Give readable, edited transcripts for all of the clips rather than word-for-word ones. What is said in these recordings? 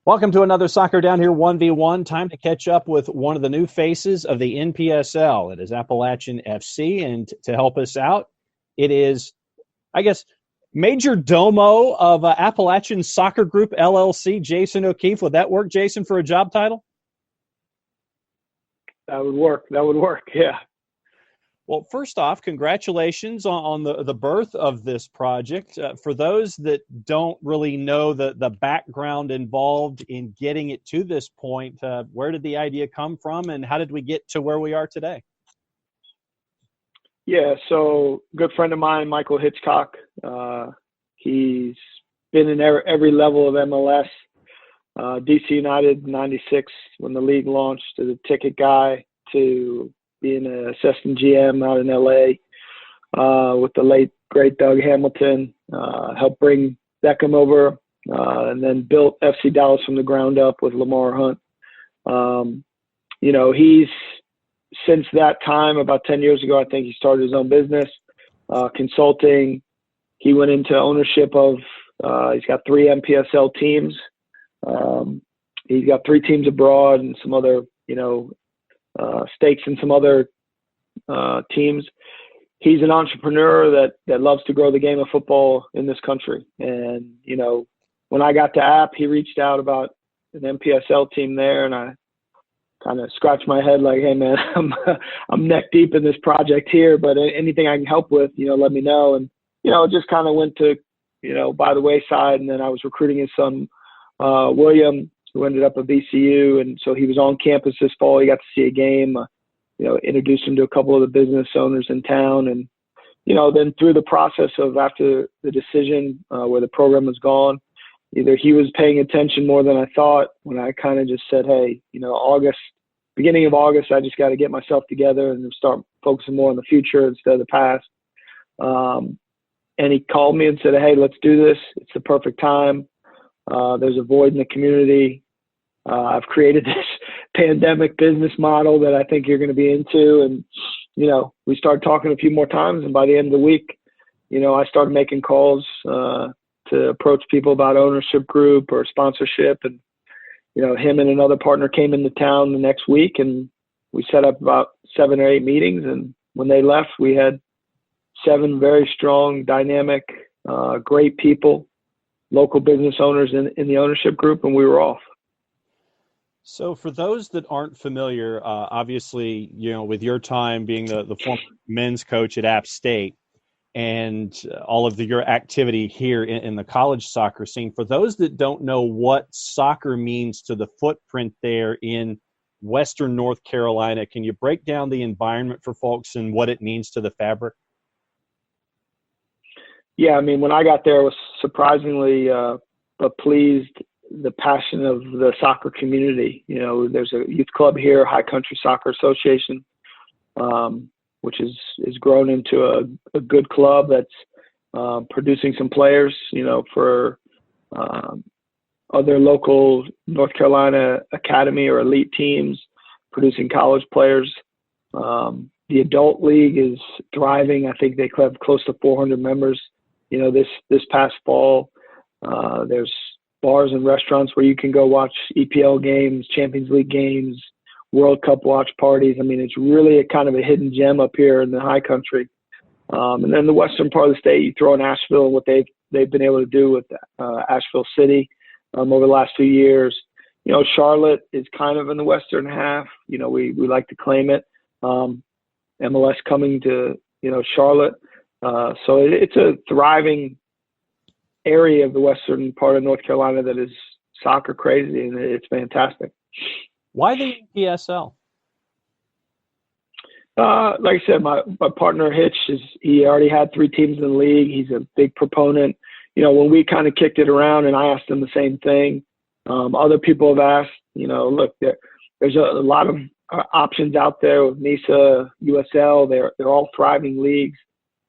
Welcome to another Soccer Down Here 1v1. Time to catch up with one of the new faces of the NPSL. It is Appalachian FC, and to help us out, it is, I guess, Major Domo of Appalachian Soccer Group, LLC, Jason O'Keefe. Would that work, Jason, for a job title? That would work, yeah. Well, first off, congratulations on the birth of this project. For those that don't really know the background involved in getting it to this point, where did the idea come from, and how did we get to where we are today? Yeah, so good friend of mine, Michael Hitchcock. He's been in every level of MLS. DC United, 96, when the league launched, as a ticket guy, to being an assistant GM out in LA with the late, great Doug Hamilton. Helped bring Beckham over and then built FC Dallas from the ground up with Lamar Hunt. He's, since that time, about 10 years ago, I think he started his own business, consulting. He went into ownership of, he's got 3 NPSL teams. He's got 3 teams abroad and some other, stakes in some other teams. He's an entrepreneur that loves to grow the game of football in this country. And, when I got to App, he reached out about an NPSL team there, and I kind of scratched my head like, hey, man, I'm neck deep in this project here, but anything I can help with, let me know. And, it just kind of went to, by the wayside. And then I was recruiting his son, William, who ended up at VCU. And so he was on campus this fall. He got to see a game, introduced him to a couple of the business owners in town. And, then through the process of after the decision where the program was gone, either he was paying attention more than I thought when I kind of just said, hey, beginning of August, I just got to get myself together and start focusing more on the future instead of the past. And he called me and said, hey, let's do this. It's the perfect time. There's a void in the community. I've created this pandemic business model that I think you're going to be into. And, we started talking a few more times. And by the end of the week, I started making calls to approach people about ownership group or sponsorship. And, him and another partner came into town the next week, and we set up about 7 or 8 meetings. And when they left, we had 7 very strong, dynamic, great people, local business owners in the ownership group, and we were off. So for those that aren't familiar, obviously, with your time being the former men's coach at App State and all of your activity here in the college soccer scene, for those that don't know what soccer means to the footprint there in Western North Carolina, can you break down the environment for folks and what it means to the fabric? Yeah, I mean, when I got there, I was surprisingly pleased, the passion of the soccer community. There's a youth club here, High Country Soccer Association, which is grown into a good club that's producing some players, for other local North Carolina academy or elite teams, producing college players. The adult league is thriving. I think they have close to 400 members. This past fall, there's bars and restaurants where you can go watch EPL games, Champions League games, World Cup watch parties. I mean, it's really a kind of a hidden gem up here in the high country. And then the western part of the state, you throw in Asheville and what they've been able to do with Asheville City over the last few years. Charlotte is kind of in the western half. We like to claim it. MLS coming to, Charlotte. So it's a thriving area of the western part of North Carolina that is soccer crazy, and it's fantastic. Why the NPSL? Like I said, my partner Hitch, he already had 3 teams in the league. He's a big proponent. When we kind of kicked it around and I asked him the same thing, other people have asked, look, there's a lot of options out there with NISA, USL. They're all thriving leagues.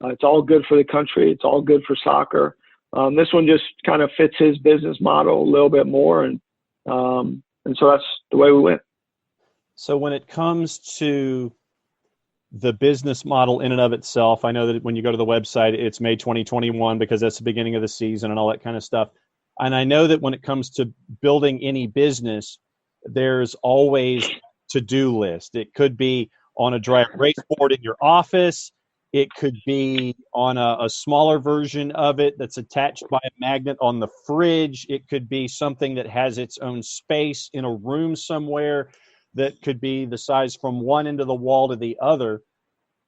It's all good for the country. It's all good for soccer. This one just kind of fits his business model a little bit more. And so that's the way we went. So when it comes to the business model in and of itself, I know that when you go to the website, it's May 2021 because that's the beginning of the season and all that kind of stuff. And I know that when it comes to building any business, there's always to-do list. It could be on a dry erase board in your office. It could be on a smaller version of it that's attached by a magnet on the fridge. It could be something that has its own space in a room somewhere that could be the size from one end of the wall to the other.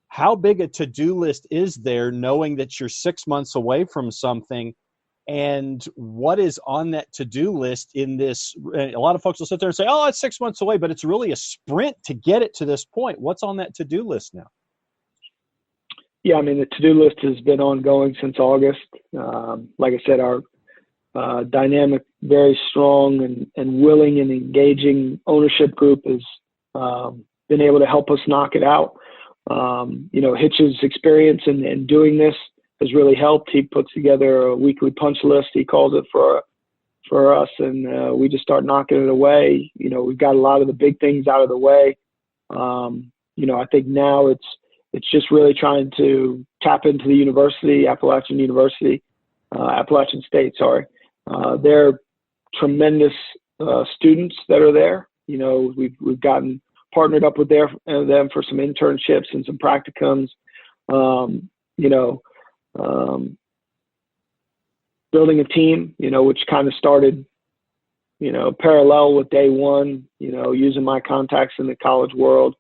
How big a to-do list is there, knowing that you're 6 months away from something? And what is on that to-do list in this? A lot of folks will sit there and say, oh, it's 6 months away, but it's really a sprint to get it to this point. What's on that to-do list now? Yeah, I mean, the to-do list has been ongoing since August. Like I said, our dynamic, very strong and willing and engaging ownership group has been able to help us knock it out. Hitch's experience in doing this has really helped. He puts together a weekly punch list, he calls it, for us, and we just start knocking it away. We've got a lot of the big things out of the way. I think now it's just really trying to tap into the university, Appalachian State, sorry. They're tremendous students that are there. We've gotten partnered up with them for some internships and some practicums. Building a team, which kind of started, parallel with day one, using my contacts in the college world,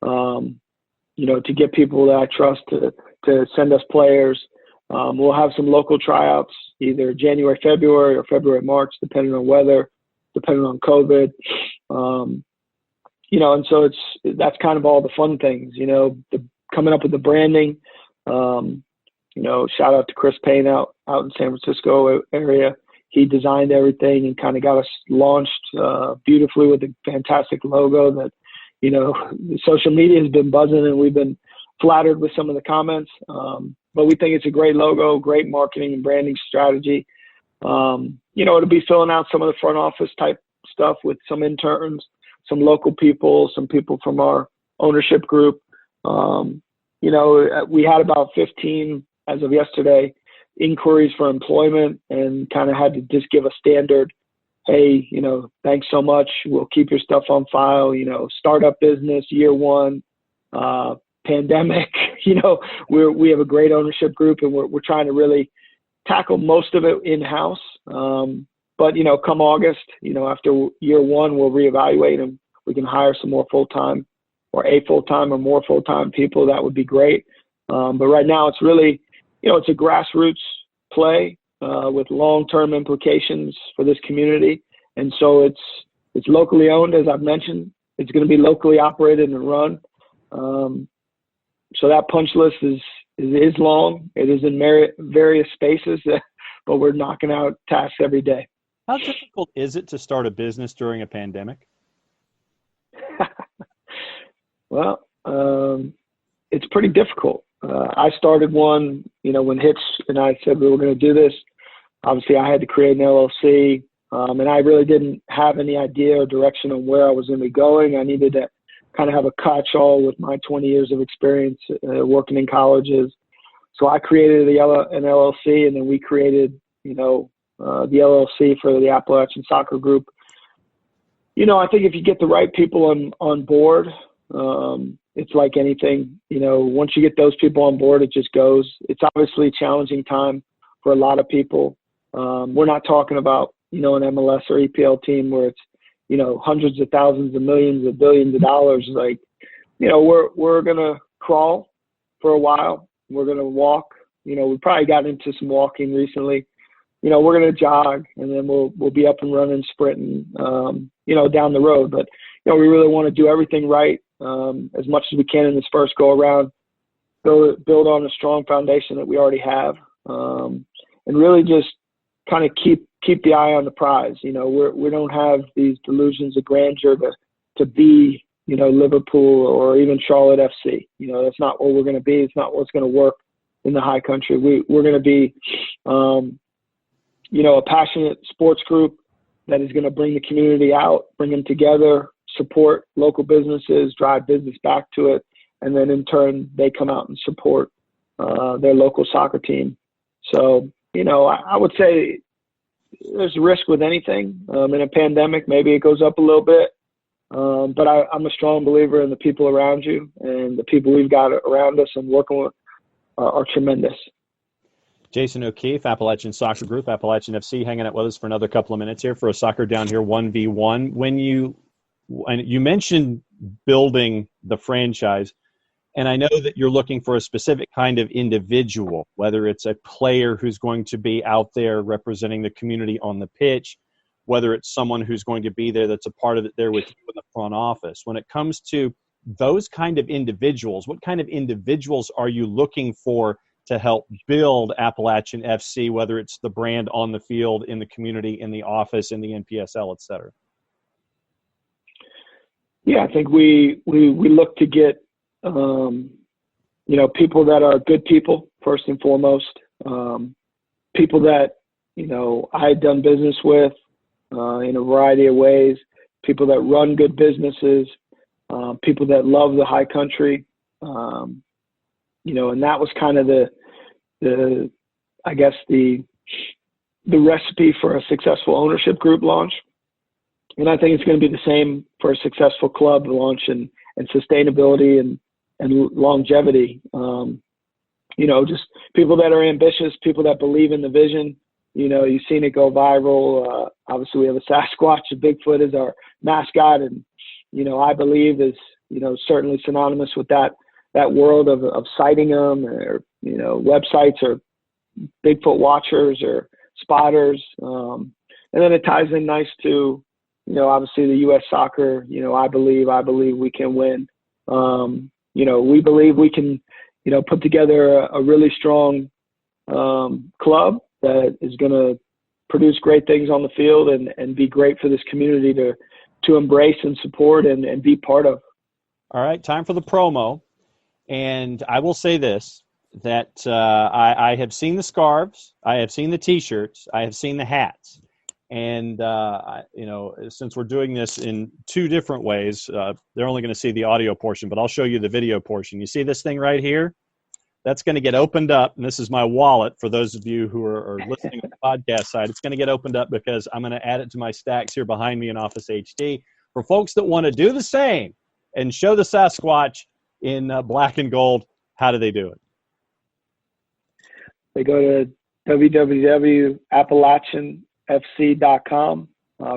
to get people that I trust to send us players. We'll have some local tryouts, either January, February, or February, March, depending on weather, depending on COVID. And so that's kind of all the fun things, coming up with the branding. Shout out to Chris Payne out in San Francisco area. He designed everything and kind of got us launched beautifully with a fantastic logo that, the social media has been buzzing, and we've been flattered with some of the comments. But we think it's a great logo, great marketing and branding strategy. It'll be filling out some of the front office type stuff with some interns, some local people, some people from our ownership group. We had about 15, as of yesterday, inquiries for employment, and kind of had to just give a standard, hey, thanks so much. We'll keep your stuff on file, startup business, year one, pandemic, we have a great ownership group, and we're trying to really tackle most of it in-house. But, come August, after year one, we'll reevaluate, and we can hire some more full-time or full-time or more full-time people. That would be great. But right now it's really, it's a grassroots play with long-term implications for this community. And so it's locally owned, as I've mentioned. It's going to be locally operated and run. So that punch list is long. It is in various spaces, but we're knocking out tasks every day. How difficult is it to start a business during a pandemic? Well, it's pretty difficult. I started one, when Hitch and I said we were going to do this. Obviously, I had to create an LLC, and I really didn't have any idea or direction on where I was going to be going. I needed to kind of have a catch-all with my 20 years of experience working in colleges. So I created an LLC, and then we created, the LLC for the Appalachian Soccer Group. I think if you get the right people on board, it's like anything, once you get those people on board, it just goes. It's obviously a challenging time for a lot of people. We're not talking about, an MLS or EPL team where it's, hundreds of thousands of millions of billions of dollars. Like, we're going to crawl for a while. We're going to walk. We probably got into some walking recently. We're going to jog, and then we'll be up and running, sprinting, down the road. But, we really want to do everything right as much as we can in this first go around, build on a strong foundation that we already have, and really just kind of keep the eye on the prize. We don't have these delusions of grandeur to be, Liverpool or even Charlotte FC. That's not what we're going to be. It's not what's going to work in the high country. We're going to be, a passionate sports group that is going to bring the community out, bring them together, support local businesses, drive business back to it, and then in turn they come out and support their local soccer team. So, I would say, there's risk with anything. In a pandemic, maybe it goes up a little bit. But I'm a strong believer in the people around you, and the people we've got around us and working with are tremendous. Jason O'Keefe, Appalachian Soccer Group, Appalachian FC, hanging out with us for another couple of minutes here for a Soccer Down Here 1v1. When you mentioned building the franchise, and I know that you're looking for a specific kind of individual, whether it's a player who's going to be out there representing the community on the pitch, whether it's someone who's going to be there that's a part of it there with you in the front office. When it comes to those kind of individuals, what kind of individuals are you looking for to help build Appalachian FC, whether it's the brand on the field, in the community, in the office, in the NPSL, et cetera? Yeah, I think we look to get, people that are good people, first and foremost, people that, I had done business with in a variety of ways, people that run good businesses, people that love the high country, and that was kind of the recipe for a successful ownership group launch. And I think it's going to be the same for a successful club launch and sustainability and longevity. Just people that are ambitious, people that believe in the vision. You've seen it go viral. Obviously we have a Sasquatch, a Bigfoot is our mascot. And, I believe is, certainly synonymous with that world of sighting them, or, websites or Bigfoot watchers or spotters. And then it ties in nice to, obviously the U.S. soccer, I believe we can win. We believe we can, put together a really strong club that is going to produce great things on the field and be great for this community to embrace and support and be part of. All right, time for the promo. And I will say this, that I have seen the scarves, I have seen the T-shirts, I have seen the hats. And, since we're doing this in two different ways, they're only going to see the audio portion, but I'll show you the video portion. You see this thing right here? That's going to get opened up, and this is my wallet for those of you who are listening on the podcast side. It's going to get opened up because I'm going to add it to my stacks here behind me in Office HD. For folks that want to do the same and show the Sasquatch in black and gold, how do they do it? They go to www.appalachianfc.com.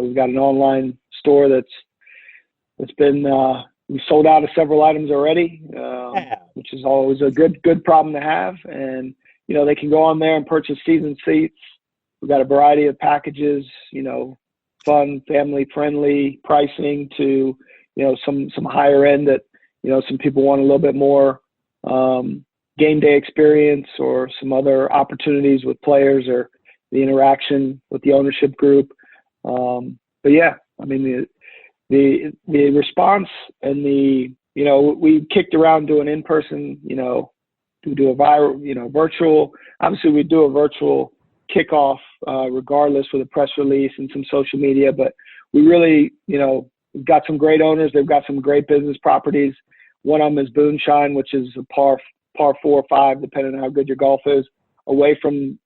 We've got an online store that's been we sold out of several items already, which is always a good problem to have. And they can go on there and purchase season seats. We've got a variety of packages, fun, family friendly pricing to some higher end that some people want a little bit more game day experience or some other opportunities with players or the interaction with the ownership group. But yeah, I mean, the response and we kicked around doing in-person, to do a virtual, obviously we do a virtual kickoff regardless with a press release and some social media, but we really, we've got some great owners. They've got some great business properties. One of them is Boone, which is a par 4 or 5, depending on how good your golf is, away from,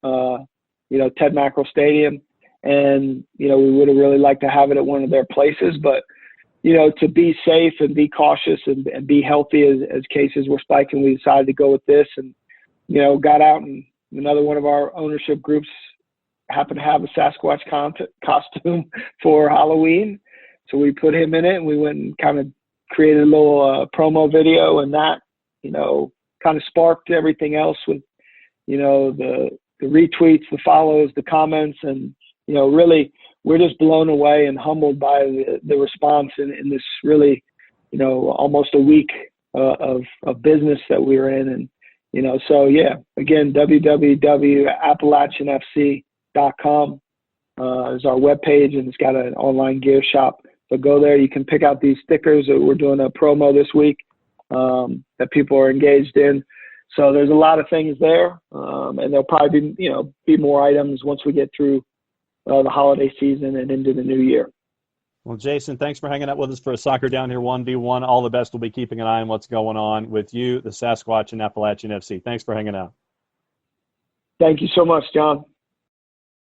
Ted Mackerel Stadium. And, we would have really liked to have it at one of their places, but, to be safe and be cautious and be healthy as cases were spiking, we decided to go with this and, got out, and another one of our ownership groups happened to have a Sasquatch costume for Halloween. So we put him in it, and we went and kind of created a little promo video, and that, kind of sparked everything else with, the retweets, the follows, the comments, and, really we're just blown away and humbled by the response in this really, almost a week of business that we were in. And, so yeah, again, www.appalachianfc.com is our webpage, and it's got an online gear shop. So go there. You can pick out these stickers that we're doing a promo this week that people are engaged in. So there's a lot of things there, and there'll probably be more items once we get through the holiday season and into the new year. Well, Jason, thanks for hanging out with us for a Soccer Down Here 1v1. All the best. We'll be keeping an eye on what's going on with you, the Sasquatch, and Appalachian FC. Thanks for hanging out. Thank you so much, John.